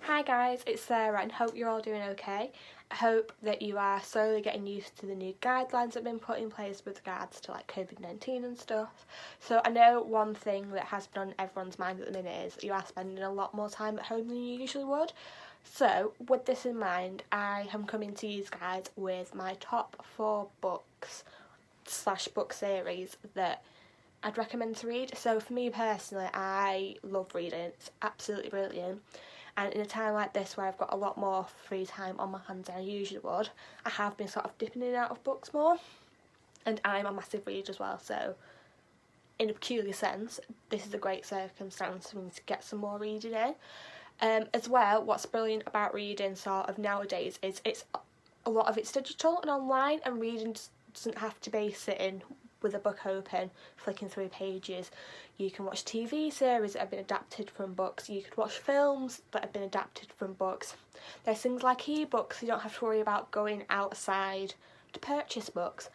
Hi guys, it's Sarah and hope you're all doing okay. I hope that you are slowly getting used to the new guidelines that have been put in place with regards to COVID-19 and stuff. So I know one thing that has been on everyone's mind at the minute is that you are spending a lot more time at home than you usually would. So with this in mind, I am coming to you guys with my top 4 books / book series that I'd recommend to read. So for me personally, I love reading. It's absolutely brilliant. And in a time like this where I've got a lot more free time on my hands than I usually would, I have been sort of dipping in and out of books more. And I'm a massive reader as well, so in a peculiar sense, this is a great circumstance for me to get some more reading in. As well, what's brilliant about reading sort of nowadays is it's a lot of it's digital and online, and reading doesn't have to be sitting with a book open, flicking through pages. You can watch TV series that have been adapted from books. You could watch films that have been adapted from books. There's things like ebooks. You don't have to worry about going outside to purchase books.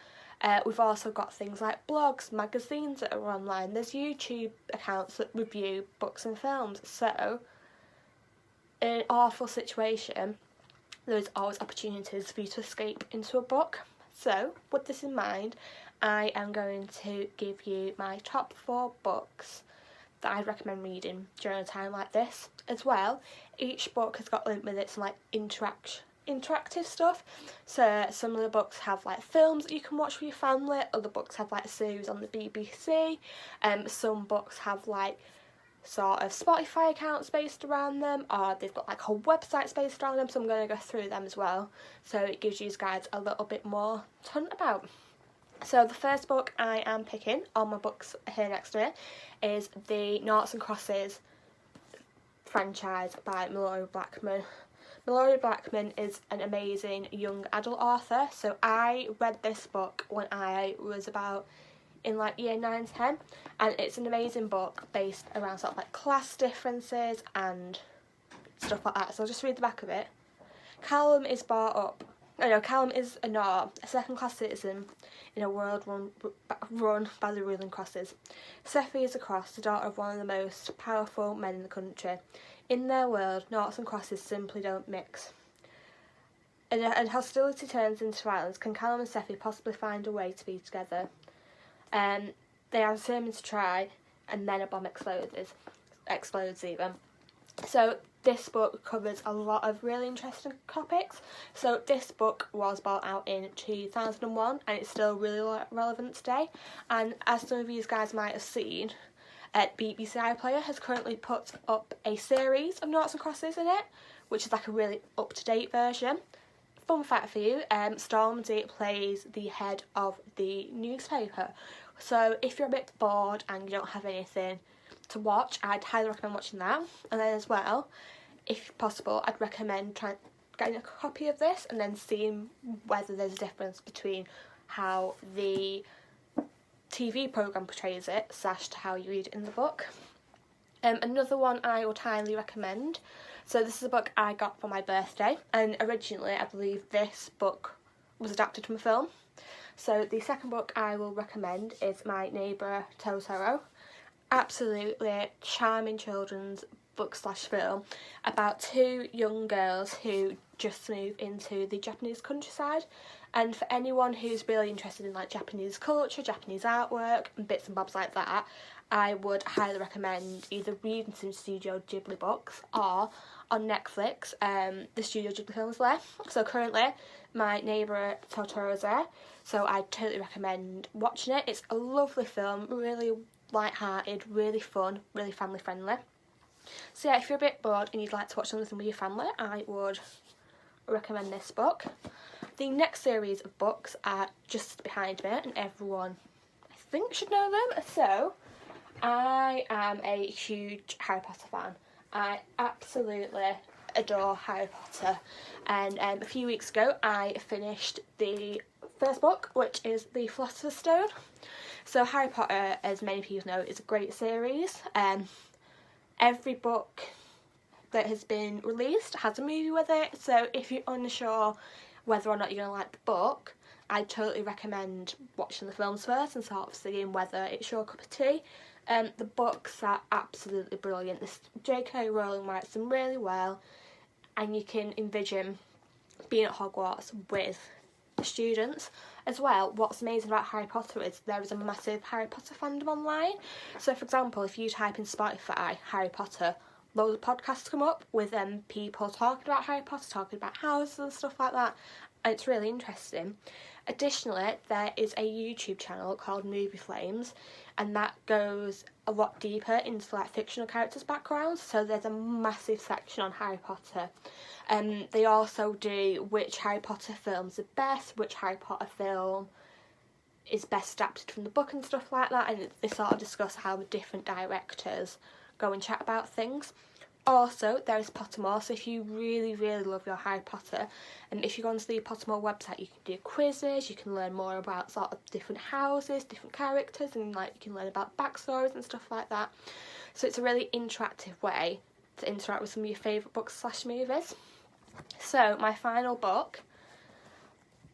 We've also got things like blogs, magazines that are online. There's YouTube accounts that review books and films. So, in an awful situation, there's always opportunities for you to escape into a book. So, with this in mind, I am going to give you my top 4 books that I'd recommend reading during a time like this. As well, each book has got linked with it some interactive stuff. So some of the books have films that you can watch with your family, other books have a series on the BBC, some books have sort of Spotify accounts based around them, or they've got whole websites based around them, so I'm going to go through them as well, so it gives you guys a little bit more to hunt about. So the first book I am picking on my books here next to me is the Noughts and Crosses franchise by Malorie Blackman. Malorie Blackman is an amazing young adult author, so I read this book when I was about in year 9, 10, and it's an amazing book based around sort of class differences and stuff like that. So I'll just read the back of it. Callum is a Nought, a second-class citizen in a world run by the ruling crosses. Seffi is a cross, the daughter of one of the most powerful men in the country. In their world, Noughts and crosses simply don't mix. And hostility turns into violence. Can Callum and Seffi possibly find a way to be together? They are determined to try, and then a bomb explodes even. So this book covers a lot of really interesting topics. So this book was brought out in 2001 and it's still really relevant today. And as some of you guys might have seen, BBC iPlayer has currently put up a series of Noughts and Crosses in it, which is a really up-to-date version. Fun fact for you, Stormzy plays the head of the newspaper. So if you're a bit bored and you don't have anything to watch, I'd highly recommend watching that. And then as well, if possible, I'd recommend getting a copy of this and then seeing whether there's a difference between how the TV programme portrays it / to how you read it in the book. Another one I would highly recommend. So this is a book I got for my birthday, and originally I believe this book was adapted from a film. So the second book I will recommend is My Neighbor Totoro. Absolutely charming children's book / film about 2 young girls who just move into the Japanese countryside. And for anyone who's really interested in Japanese culture, Japanese artwork and bits and bobs like that, I would highly recommend either reading some Studio Ghibli books or on Netflix, the Studio Ghibli films there. So currently My Neighbor Totoro is there, so I totally recommend watching it. It's a lovely film, really light-hearted, really fun, really family friendly. So yeah, if you're a bit bored and you'd like to watch something with your family, I would recommend this book. The next series of books are just behind me, and everyone I think should know them. So I am a huge Harry Potter fan. I absolutely adore Harry Potter, and a few weeks ago I finished the first book, which is The Philosopher's Stone. So Harry Potter, as many people know, is a great series. Every book that has been released has a movie with it, so if you're unsure whether or not you're going to like the book, I totally recommend watching the films first and sort of seeing whether it's your cup of tea. The books are absolutely brilliant. J.K. Rowling writes them really well. and you can envision being at Hogwarts with the students. As well, what's amazing about Harry Potter is there is a massive Harry Potter fandom online. So for example, if you type in Spotify Harry Potter, loads of podcasts come up with people talking about Harry Potter, talking about houses and stuff like that, and it's really interesting. Additionally, there is a YouTube channel called Movie Flames, and that goes a lot deeper into like fictional characters' backgrounds. So there's a massive section on Harry Potter. They also do which Harry Potter film's the best, which Harry Potter film is best adapted from the book and stuff like that, and they sort of discuss how the different directors go and chat about things. Also, there is Pottermore, so if you really, really love your Harry Potter, and if you go onto the Pottermore website, you can do quizzes, you can learn more about sort of different houses, different characters, and like you can learn about backstories and stuff like that. So it's a really interactive way to interact with some of your favourite books / movies. So my final book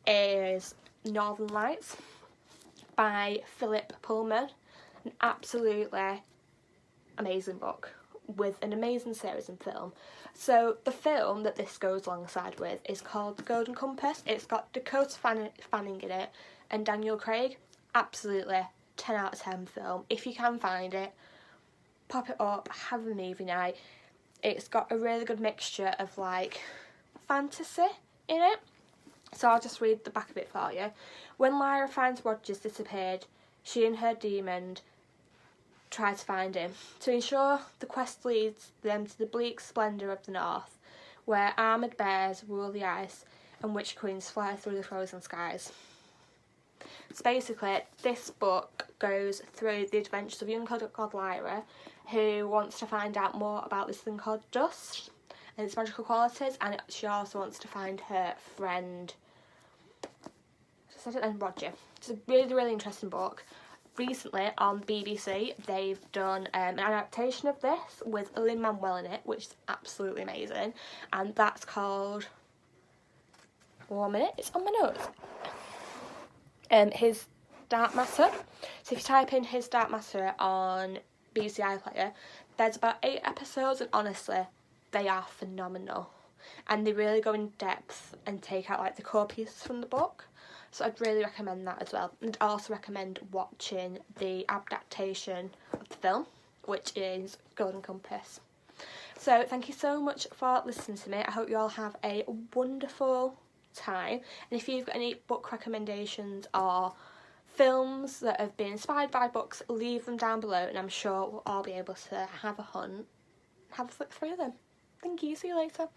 is Northern Lights by Philip Pullman. An absolutely amazing book with an amazing series and film. So the film that this goes alongside with is called The Golden Compass. It's got Dakota Fanning in it and Daniel Craig. Absolutely 10 out of 10 film. If you can find it, pop it up, have a movie night. It's got a really good mixture of like fantasy in it. So I'll just read the back of it for you. When Lyra finds Roger's disappeared, she and her demon try to find him. To ensure the quest leads them to the bleak splendour of the north, where armoured bears rule the ice and witch queens fly through the frozen skies. So basically, this book goes through the adventures of young god Lyra, who wants to find out more about this thing called dust and its magical qualities, and she also wants to find her friend, Roger. It's a really, really interesting book. Recently on BBC they've done an adaptation of this with Lin-Manuel in it, which is absolutely amazing, and that's called, 1 minute, it's on my notes, His Dark Matter. So if you type in His Dark Matter on BBC iPlayer, there's about 8 episodes, and honestly they are phenomenal, and they really go in depth and take out like the core pieces from the book. So I'd really recommend that as well. And I'd also recommend watching the adaptation of the film, which is Golden Compass. So thank you so much for listening to me. I hope you all have a wonderful time. And if you've got any book recommendations or films that have been inspired by books, leave them down below, and I'm sure we'll all be able to have a hunt, have a flick through them. Thank you, see you later.